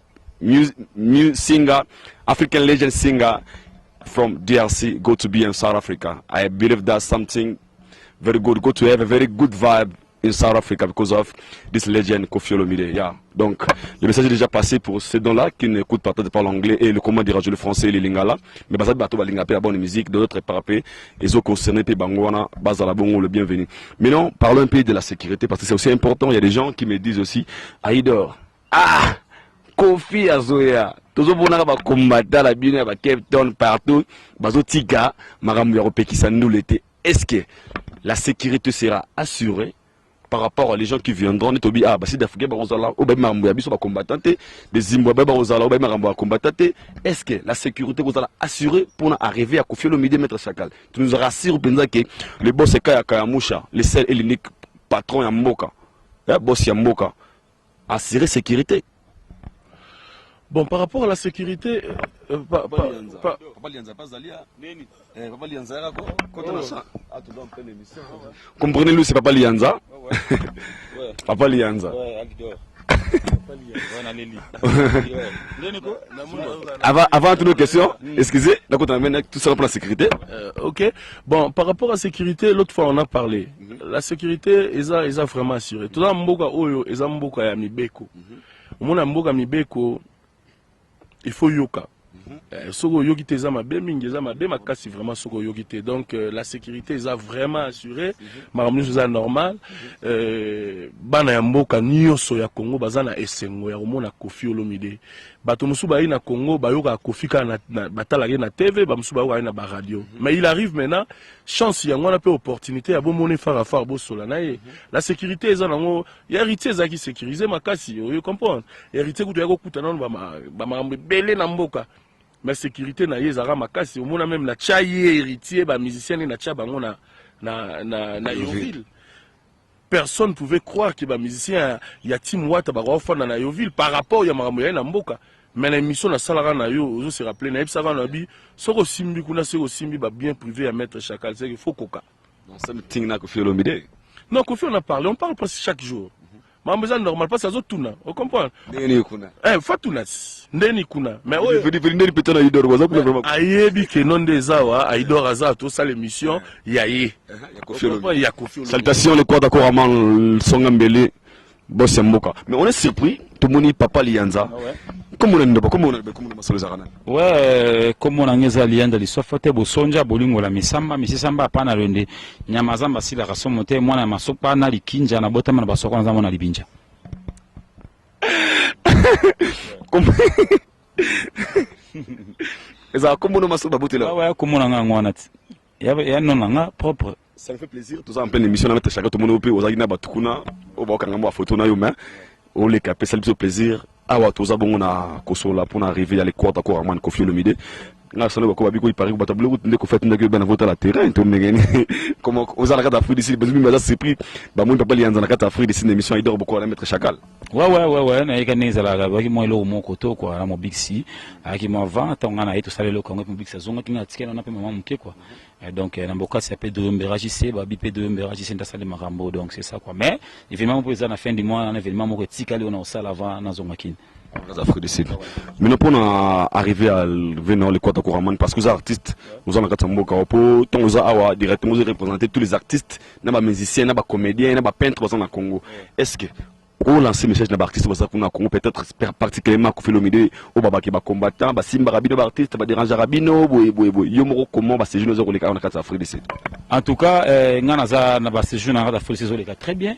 singer, African legend singer from DRC, go to be in South Africa. I believe that's something very good. Go to have a very good vibe in South Africa because of this legend Koffi Olomide. Yeah. Donc, le message est déjà passé pour ceux dont-là qui n'écoutent pas l'anglais et le comment dire le français et les lingala. Mais basat bato balinga pe la bonne musique, d'autres parapé, ils ont concerné pe bangwana, bazala bon le bienvenu. Mais non, parlons un peu de la sécurité parce que c'est aussi important. Il y a des gens qui me disent aussi, Aïdor, Koffi Azoya, toujours bon à combattre la bien à Cape Town partout, bazo tika, maramou ya repekisa nous l'été. Est-ce que la sécurité sera assurée par rapport aux gens qui viendront, Tobi, si d'Afrique, des Zimbabwe, est-ce que la sécurité vous allez assurer pour arriver à Koffi Olomide mettre Chakal? Tu nous rassures que le boss est Kaya Kayamusha, le seul et l'unique patron Yamboka, le boss Yamboka, assurer sécurité. Bon, par rapport à la sécurité, comprenez-le, c'est Papa Lianza. Papa Lianza. Avant toutes nos questions, excusez, d'accord, on amène tout ça pour la sécurité. Ok. Bon, par rapport à la sécurité, l'autre fois on a parlé. La sécurité, ils ont vraiment assuré. Tout le monde, ils ont Mboka ya Mibeko. Au monde Mboka Mibeko, il faut yoka. Soko yogite za mabe mingi za mabe makasi vraiment soko yogite. Donc la sécurité est vraiment assurée. Maramnu za normal. Bana ya mboka nyonso ya Congo bazana esengo ya komona Koffi Olomide. Bato musu ba na Congo bayoka Koffi ka na batala na TV, ba musu ba na ba radio. Mais il arrive maintenant chance ya ngona pe opportunité ya bomone fara far bo sola na ye. La sécurité za nango ya héritier za ki sécuriser makasi, you comprendre. Héritier kuto ya ko kutana ba mambe belé na mboka. Mais sécurité na ye zara makasi, omona même na chaye héritier ba musicien na cha bango na Yoville. Personne pouvait croire que les musiciens ya Tim Wata ba na Yoville par rapport ya makambo ya na mboka. Mais l'émission na salara na yo ozo se rappeler na ebisa na bi soko simbi kuna soko simbi ba bien privé à mettre chakal, c'est qu'il faut koka. Non, ça me ting na Koffi Olomide. Non, Koffi on parle presque chaque jour. Mais c'est normal pas ça zo tuna, on comprend. Ndeni kuna. Fatuna ndeni kuna. Mais oui, ndeni petana idor waza kuna vraiment. Ayebi ke non des awa idor aza to ça l'émission yaye. Ya Koffi Olomide. Salutations les quoi d'accord aman songambele boss mboka. Mais on est surpris tout moni papa Lianza. Comment on ouais, comme on a ngeza lianda lisofate bosonja bolingo la misamba pana rende nyamazamba sila kasomote mwana masopa na likinja na botama na basoko na zamona libinja. Eza comment on masopa botela. Ouais, comment on a ngwana. Ya non nga propre. Ça me fait plaisir tout ça en pleine émission na chaka tout monde au zagina batukuna au bakanga mo photo na yo mais on les capé ça le plaisir. Awa toza bongo na kosola pour arriver à l'équateur d'accord man Koffi Olomide na solo ko babiko ipari ko batablo ko ndeko fait ndeko bana vota la terrain to ngeni comme aux ala kata Afrique d'ici besoin mais là c'est pris ba mon papa lianza na kata Afrique d'ici émission il dort beaucoup à la mettre chakal ouais na ikaneza la ba ki mo ilo mo koto kwa na mo big c aki mo vent tonga na ito sale lo kongo mo big c zonga kinga tikena na pe maman muke quoi. Donc Namboka c'est appelé de Mbéragissé, Babipé de Mbéragissé dans salle Marambo, donc c'est ça quoi. Mais évidemment pour la fin du mois, un événement mon retikali on a au salle avant dans Zomakin. Mais nous pour arriver à venir le Kwata Koraman parce que les artistes nous en a Katamboka pour tant nous a directement représenter tous les artistes, n'aba musiciens, n'aba comédiens, n'aba peintres dans le Congo. Est-ce que pour lancer le message d'un artiste pour la Congo peut-être particulièrement Koffi Olomide au baba qui va combattant ba simba rabino ba artiste ba déranger rabino boy yomoro comment ba séjour nous les cas on a quatre Afrique d'ici. En tout cas ngana za na ba séjour na Afrique d'ici les cas très bien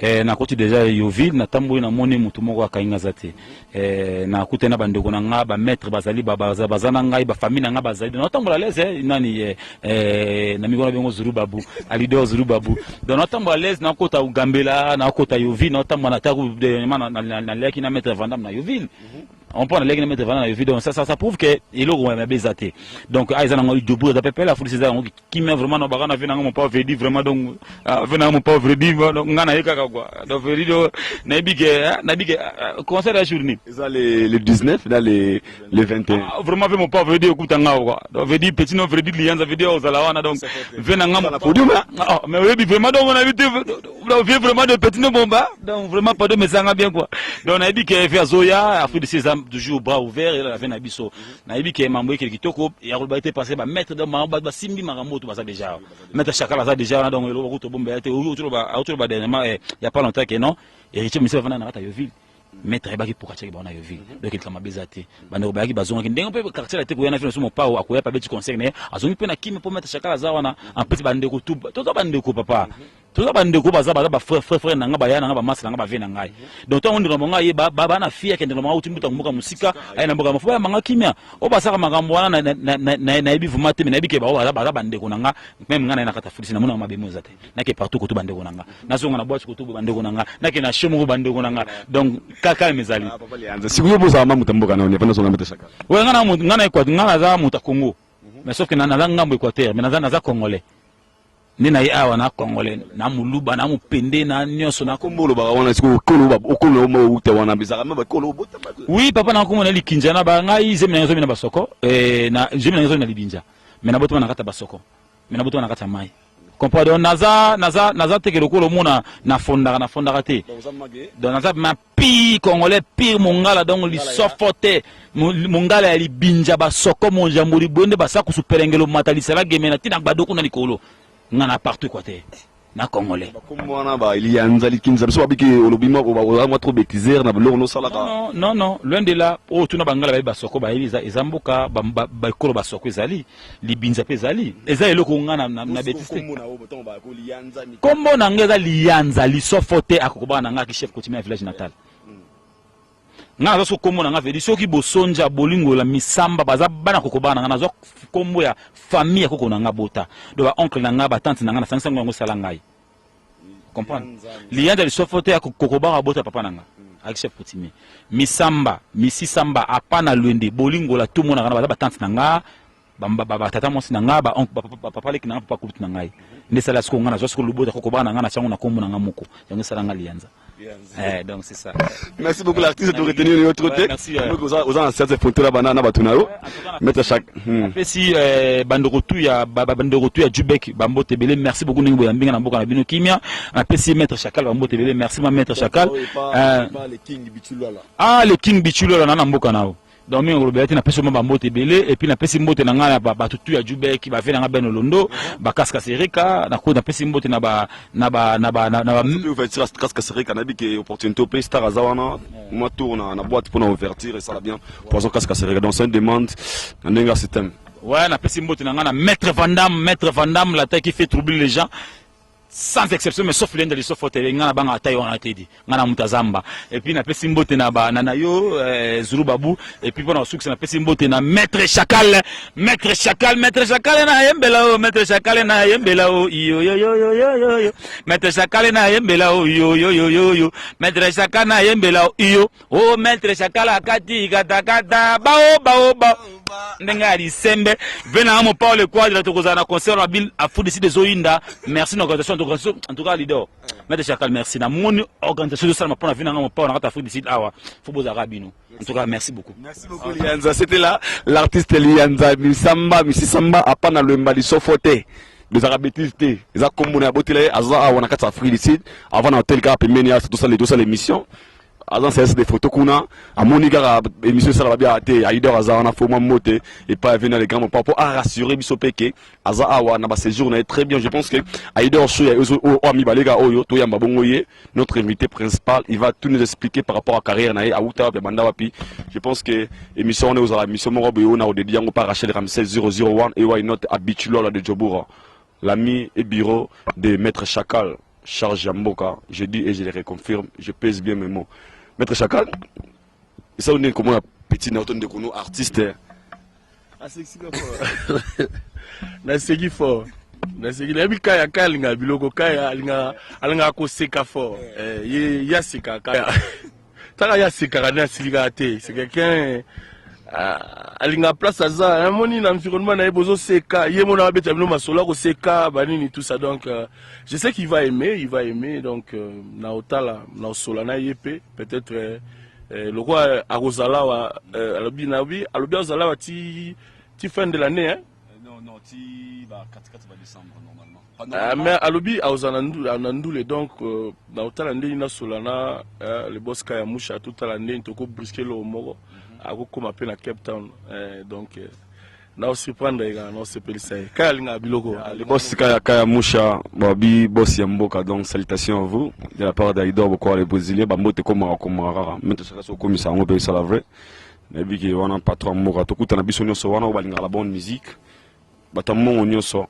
na côté déjà Yoville na tamboui na moni mutu moko akainga zate na côté na bandeko na nga ba maître bazali ba bazana ngai ba famille na nga bazali na tambola l'aise nani na migona bengo Zulu Babu alido Zulu Babu donc na tambola l'aise na côté Ugambela na côté Yoville na tambola na leki na mettre Vandam na Yoville. On prend les mettre Vandam na Yoville. Donc ça prouve que il est bézaté. Donc ils ont eu double d'appel la foule qui met vraiment dans bagana venant mon pas veut dire vraiment donc venant mon pas veut dire donc ngana yeka quoi. Donc veut dire na bige concert la journée. Ça les 19 dans les 21. Vraiment mon pas veut dire écoute quoi. Donc veut dire petit non veut dire liens ça veut dire aux alawana donc venant ngam podium mais veut dire vraiment donc on a vu vraiment de petit non bomba donc vraiment pas de mesanga bien quoi. Donc on a dit que faire Zoya Afrique de ces toujours bras ouverts et la veine abisso na yebi ke mambo ke kitoko ya ko baité passer ba mettre de mambo ba simbi marambo to ba déjà mettre chakala ça déjà donc le route bombe été autour ba dernièrement il y a pas longtemps que non héritier monsieur vana na Yoville mettre ba ki pour kacha ba na Yoville donc il kama bezate ba na ba ki bazonga ndenge pe quartier la te ko yana fina sumo pa akoya pa beti conseil ne azongi pe na kimi pour mettre chakala za wana en petit ba ndeko tout to ba ndeko papa tout ça bandeko baza ba frère nanga ba yana nga ba masa nanga ba vena ngai donc to on ndira monga ye ba na fia ke ndira monga utimbuta mbuka musika ay na mbuka mafuba manga kimia o basaka magambo wana na yebi vumate na yebi ke ba ba bandeko nanga même ngana na kata fulisi na mona mabemo zate na ke partout ko to bandeko nanga na zonga na boîte ko to bandeko nanga na ke na shomo bandeko nanga donc kaka mezali si vous boza mamu tamboka na on yefana zonga mete shaka we ngana kwa ngana za muta Congo mais sauf que na ngambo Équateur mais na za congolais nina awa na congolais na muluba na mupende na nyoso na kombolo ba wana siko okolo mo ute wana bizaka ma ba kolo bota oui papa na komona likinja na ba ngai zemi na basoko na zemi na libinja mais na boto na kata basoko mais na boto na kata mai comprendre naza tekelo ko mona na fondaka te donc naza ma pi congolais pire mongala donc li sofote mongala ya libinja basoko mon jamburi bonde basako superengelo matalisala gemena tina gbadoko na likolo ngana partout quoi te na congolais. Non, non, loin de là, oh, tu n'as pas ngala ba soko ba eliza ezamboka ba kolo ba soko ezali, libinza pe ezali. Eza eloko ngana na betiste. Kombo na ngeza lianza lisofote akokoba na ngaki chef coutumier village natal. Nga zo kombo na nga vedi soki bosonja bolingo la misamba baza bana kokoba na nga zo kombo ya famille akoko na nga bota. Do ba oncle na nga ba tante na nga na sangisa ngo sala ngai. Comprendre? Lianza lisofote akokoba bota papa na nga. Avec chef coutumier misamba misisamba apana lwende bolingo la tout mona kana ba tante na nga ba tata monsi na nga ba oncle papa leki na papa kutu na ngai ndesala siko ngana zo siko lubota ko bana ngana chango na kombo na nga moko yango sala nga lianza. Donc c'est ça. Merci beaucoup l'artiste de retenir notre côté. Aux gens cette photo là banana batunao mettre chaque si bandorotu ya Jubek Bambo Tebele, merci beaucoup ningo ya mbinga na mboka na bino kimia apesi maître Chakal Bambo Tebele, merci ma maître Chakal. Le King Bichulo là. Ah le King Bichulo là na mboka nao. Donc on robeti na pesi Bambo Tebele et puis na pesi mbote na nga ba tutu ya Jubek ba vena nga beno londo ba kaska serika na ko na pesi mbote na ba ouverture kaska serika na bi que opportunité au pays star azawana moi tourne na boîte pour na ouverture et ça va bien poisson kaska serika donc c'est une demande ndenga système. Ouais na pesi mbote na nga na maître Vandam la taille qui fait troubler les gens. Sans exception, mais sauf l'un de les sauf hôtels, ngana banga taille on a été dit, ngana mutazamba. Et puis na pesi mbote na ba nanayo Zulu Babu. Et puis pendant succès na pesi mbote na maître Chakal na yembela maître Chakal na yembela yo maître Chakal na yembela yo maître Chakal na yembela yo oh maître Chakal akati kata bao ndengari sembe vena amo Paul Quadra tokozana concert na bill a foot des Zoinda. Merci l'organisation en tout cas leader maître Chakal merci na mon organisation de salma pour na vina ngamo Paul na Afrique du Sud awa football arabino en tout cas merci beaucoup Lianza. C'était là l'artiste Lianza misisamba apana le mbali sofote les arabétistes les akomona botele aza wana kata Afrique du Sud avant na hotel ka pemeni à tout ça l'émission. Azan c'est des photos qu'on a à Monica émission ça va bien até Aider Azan a format moté et pas venir les grands papa à rassurer bisopeke Azan awa na ba séjour na très bien. Je pense que Aider Show o ami balega oyo to yamba bongoye notre invité principal il va tout nous expliquer par rapport à carrière na Aouta pe banda wapi. Je pense que émission on est aux émission Morobo na au dédié on pas Rachel Ramsey 001 et why not habituel de Djoboura l'ami et bureau de maître Chakal Charles Jamboka. Je dis et je le reconfirme, je pèse bien mes mots. Maître Chakal, ça on est comme un petit nauton de kono artiste. Ah c'est fort. Na seki fort. Na seki na bika ya kalinga biloko kaya alinga ko seka fort. Ya seka kaya. Taka ya seka na silika te. C'est quelqu'un alinga place aza moni na environnement na ebozo seka yemo na beta bino masola ko seka banini tout ça donc je sais qu'il va aimer donc na otala na osola na yepe peut-être le roi arozala wa alobi na bi alobi azala wa ti fin de l'année hein non ti ba 4 décembre normalement mais alobi azana ndule donc na otala ndeni na solana le boss ka ya musha tout la ndeni toko brusquer le moko akokoma pe na Cape Town donc na aussi prendre na se pelisa kalinga biloko le boss kaya musha babi boss ya mboka donc salutations à vous de la part d'Aïdor beaucoup les brésiliens ba mbote comme rara maintenant ça so komisa ngo pe ça la vrai na bi ki wana patron mboka to kuta na biso nyoso wana obalinga la bonne musique batammo nyoso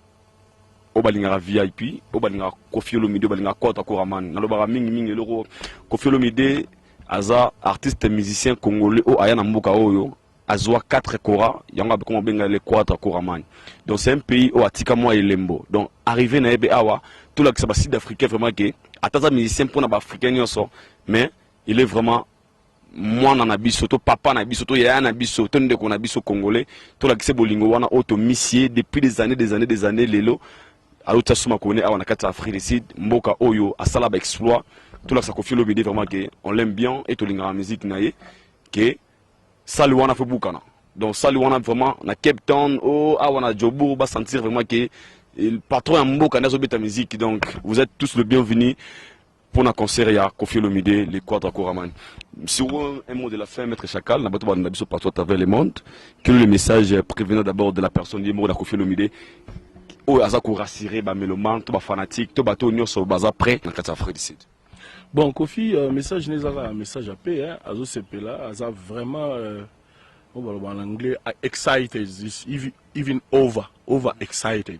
obalinga VIP obalinga Koffi Olomide obalinga Kota Koraman na lobara mingi eloko Koffi Olomide aza artiste musicien congolais o aya na mboka oyo azwa 4 kora yanga comme benga les 4 koramani donc c'est un pays o atika moi elembo donc arrivé na ebe awa tout là que ça va sud africain vraiment que ataza musicien pour na ba africain nyonso mais il est vraiment moi na biso to papa na biso to ya na biso to ndeko na biso congolais tout là que c'est bolingo wana auto missier depuis des années lelo aluta suma kone awa na kata Afrique du Sud mboka oyo asala ba exploit tout là ça Koffi Olomide vraiment que on l'aime bien et tout l'ingra musique naie que saluana fait bukana donc saluana vraiment na Cape Town oh awana Jobour va sentir vraiment que le patron en mboka na zobeta musique donc vous êtes tous le bienvenu pour un concert ya Koffi Olomide les Quadra Koraman. Sur un mot de la fin maître Chakal na bato ba na biso partout à travers le monde quel est le message prévenant d'abord de la personne du mot de Koffi Olomide oyo aza ko rassurer ba mélomane to ba fanatique to bato nyonso baza prêt na kati Afrique du Sud. Bon, Kofi, message nezaka message à paix, hein, azo sepela, aza vraiment en anglais excited, even over excited.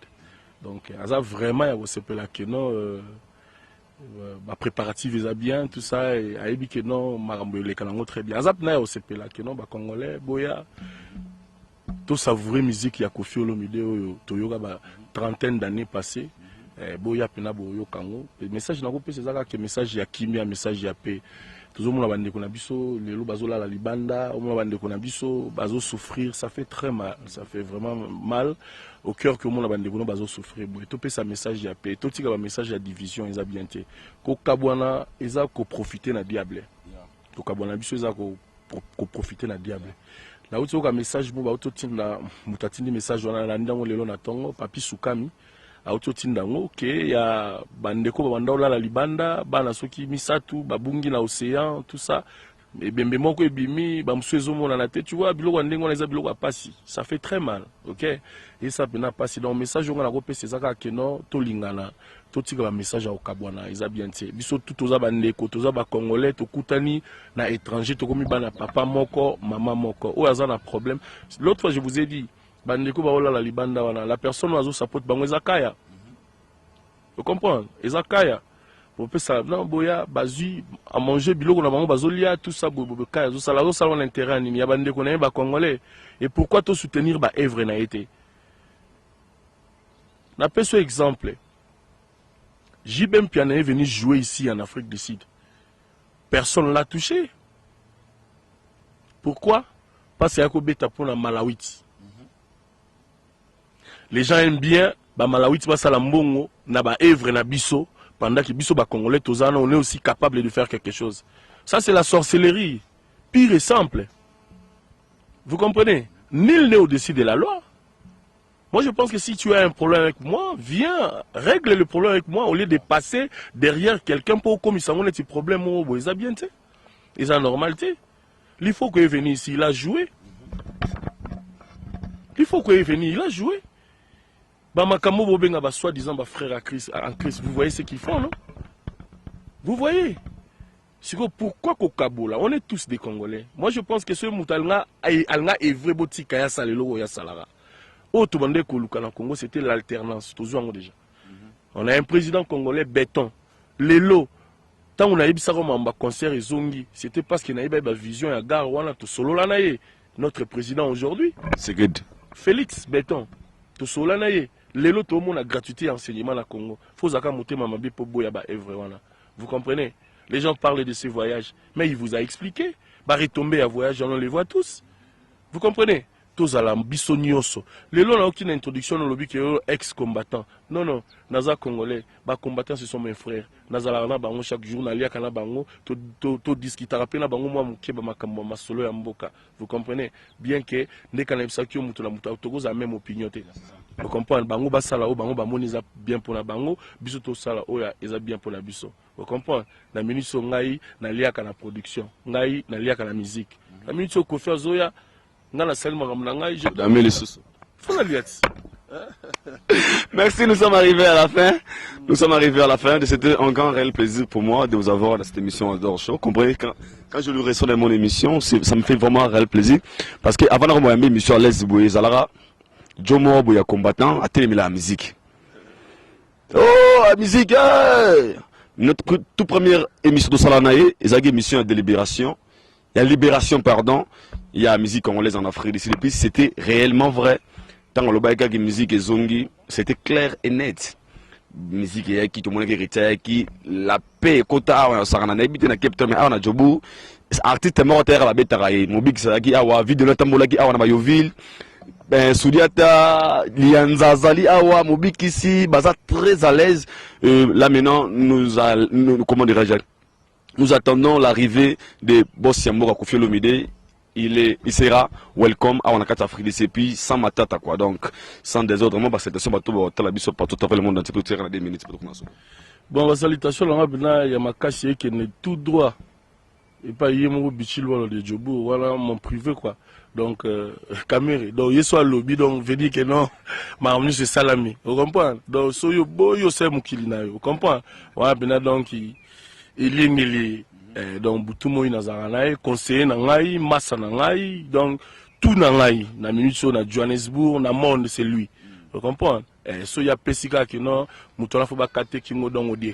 Donc aza vraiment ya sepela que non ma préparative est bien tout ça et aibi que non marambo le kanango très bien. Aza na ya sepela que non ba congolais boya to savourer musique ya Kofi Olomide oyo toyoka ba trentaine d'années passées. Boya pena boyo kango message na ko pesa zaka ke message ya kimia message ya paix tozomona bande ko na biso lelo bazola la libanda omona bande ko na biso bazo souffrir, ça fait très mal, ça fait vraiment mal au cœur que omona bande ko no bazo souffrir boy to pesa message ya paix to tika ba message ya division eza bien te ko kabwana eza ko profiter na diable ko kabwana biso eza ko profiter na diable na uti ka message bo ba to tinda mutatindi message wana na ndango lelo na tongo papi sukami autotindango ke ya bandeko babanda olala libanda bana soki misatu babungi na océan tout ça ebembe moko ebimi bamsu ezomona na te tu vois biloko ndengo na eza biloko apasi ça fait très mal, OK, et ça pena pasi donc message on a kopesa zaka keno to lingana to tika ba message au kabwana eza bien te biso tout toza bandeko toza ba congolais to kutani na étranger to komi bana papa moko mama moko o aza na problème. L'autre fois je vous ai dit bandeko baola la libanda wana la personne oiseau support bango ezakaya. Vous comprenez? Ezakaya. Pour que ça non boya bazui à manger biloko na bango bazolia tout ça bobo kaya zo sala on intérêt ni ya bandeko na ba congolais et pourquoi to soutenir ba œuvre na été. Na peso exemple. JB Mpiana est venu jouer ici en Afrique du Sud. Personne l'a touché. Pourquoi? Parce qu'il y a beta pour la Malawiti. Les gens aiment bien ba Malawiti ba salambongo na ba œuvre na biso pendant que biso ba congolais tozana on est aussi capable de faire quelque chose. Ça c'est la sorcellerie pire et simple. Vous comprenez? Nul n'est au-dessus de la loi. Moi je pense que si tu as un problème avec moi, viens règle le problème avec moi au lieu de passer derrière quelqu'un pour comme ça on a des problèmes au boisa bien tu. Et ça normalité. Il faut qu'il vienne ici, il a joué. Il faut qu'il vienne, il a joué. Bamakamo Bobenga ba soi-disant ba frère en Christ, vous voyez ce qu'ils font, non? Vous voyez? C'est pourquoi Kokabola, on est tous des Congolais. Moi je pense que ce Moutalanga alanga est vrai botika ya salelo ya salara. Au Toubandé Koluka na Congo, c'était l'alternance, toujours déjà. On a un président congolais béton. Lelo tant on a eu ça comme un concert et zongi, c'était parce qu'il y a eu une vision à gare wana to solo la naie. Notre président aujourd'hui, c'est good. Félix Béton, to solo la naie. Lelo tout le monde a gratuité enseignement na Congo. Faut zaka monter mamabe pour boya ba evre wana. Vous comprenez? Les gens parlent de ces voyages, mais il vous a expliqué. Bah retomber à voyage, on les voit tous. Vous comprenez? Tous à la bisonioso. Lelo n'a aucune introduction au lobby qui est ex-combattant. Non, non, Naza Congolais, bah combattants ce sont mes frères. Naza la bango chaque jour, Nalia kana bango, to discuter rappel na bango moi muke ba makambo ma solo ya mboka. Vous comprenez? Bien que ne kana bisakio mutu na mutu togoza la même opinion te. Vous comprenez? Bango ba sala o bango ba moniza bien pour la bango, biso to sala o ya eza bien pour la biso. Vous comprenez? Na ministre ngai na lia kana production, ngai na lia kana musique. La ministre Kofi Azoya merci, nous sommes arrivés à la fin. Nous sommes arrivés à la fin. C'était un grand réel plaisir pour moi de vous avoir dans cette émission d'Or Show. Comprenez, quand je lui reçois dans mon émission, ça me fait vraiment un réel plaisir. Parce que avant d'avoir une émission à l'aise, Zalara, Jomo Bouya combattant, a télé la musique. Oh, la musique! Notre toute première émission de Salanae, ils ont une émission de délibération. Il y a libération, pardon. Il y a la musique congolaise en Afrique du Sud. Et puis c'était réellement vrai. Tant que le musique et zongi, c'était clair et net. Musique et qui tout le monde qui qui la paix kota on s'en a habité na Cape Town mais on a jobu artiste mort terre la bête raï mobile ça qui awa vidéo na tambola qui awa na Bayoville ben Soudiata Lianzazali awa mobile ici baza très à l'aise là maintenant nous comment dirais-je. Nous attendons l'arrivée de Boss Yamboka Kofi Olomide. Il sera welcome à Wanakata Afrique et puis sans matata quoi. Donc sans désordre, parce que cette bateau la biso partout le monde entier pour tirer dans 2 minutes. Bon, la salutation là, il y a ma casse qui est tout droit et pas hier mon bichil voilà de Djobo, voilà mon privé quoi. Donc caméra. Donc hier soit lobby donc veut dire que non, ma revenu c'est salami. Vous comprenez? Donc so yo boyo c'est mukilina yo. Vous comprenez? Voilà bien donc il est donc tout le monde nazaranaï, conseiller nangai, massa nangai, donc tout nangai. Na minute so na Johannesburg, na monde c'est lui. Vous comprenez? So ya pesika que non, mutola faut ba kate kingo donc odie.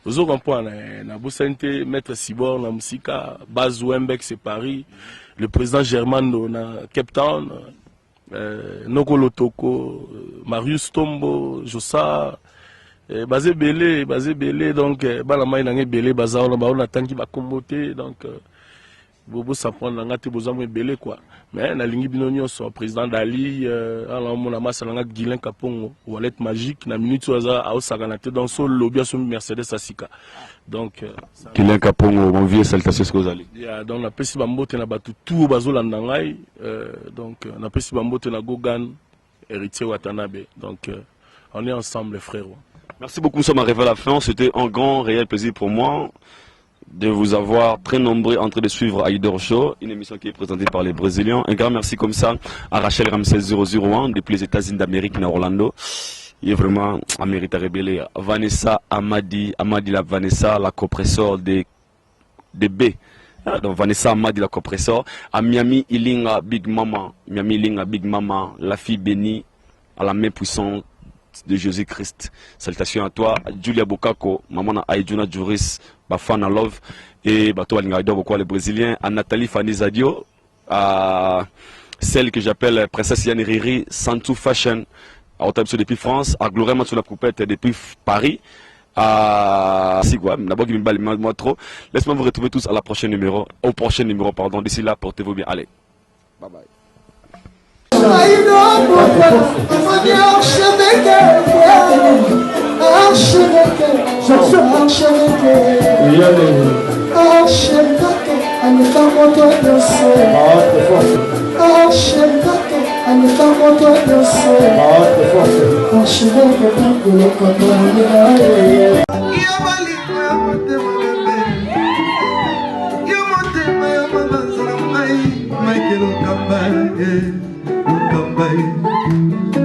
Vous comprenez? Na Boussente, Maître Sibor, na Musika, Baz Wembeck c'est Paris, le président Germano na Cape Town, Noko Lotoko, Marius Tombo, Jossa. Basé belé donc balama ina belé baza on ba on attend qui va comboter donc bobo ça prend na ngati boza mo belé quoi mais na lingi binonyo son président Dali ala mo na masa nga Guilin Kapongo wallet magique na minute oza a osaganate donc so lobby sur Mercedes Asika donc Guilin Kapongo mon vieux salutations ce que vous allez donc na pesi bambote na batu tout bazolanda ngai donc na pesi bambote na Gogan héritier Watanabe donc on est ensemble les frères. Merci beaucoup, nous sommes arrivés à la fin. C'était un grand, réel plaisir pour moi de vous avoir très nombreux en train de suivre Aïdor Show, une émission qui est présentée par les Brésiliens. Un grand merci comme ça à Rachel Ramsey 001 depuis les États-Unis d'Amérique, à Orlando. Il est vraiment à mérite à révéler. Vanessa Amadi la Vanessa, la compresseur de B. Donc Vanessa Amadi, la compresseur. À Miami, Ilinga Big Mama, la fille bénie à la main puissante de Jésus-Christ. Salutations à toi, Julia Bokako, maman à Aïdjuna Juris, Bafana Love, et Bato Alingaido Boko, les Brésiliens, à Nathalie Fanny Zadio, à celle que j'appelle Princesse Yann Riri, Santou Fashion, à Otabso depuis France, à Gloria Matsoula Coupette depuis Paris, à Sigua, d'abord qui me balle moi trop. Laisse-moi vous retrouver tous à la prochaine numéro, au prochain numéro, pardon. D'ici là, portez-vous bien. Allez, bye bye.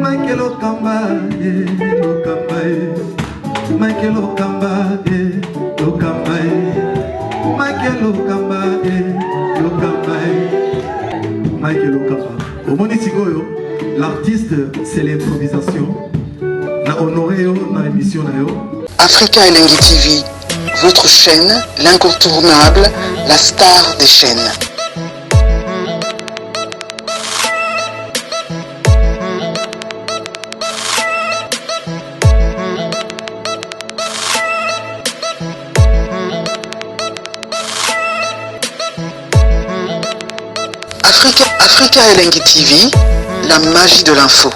Michael Okamba, Michael Okamba, Michael Okamba, Michael Okamba. Au Monitigoyo, l'artiste c'est l'improvisation. Na honoré na émission na yo. Africa Elengi TV, votre chaîne, l'incontournable, la star des chaînes. Africa Elengi TV, la magie de l'info.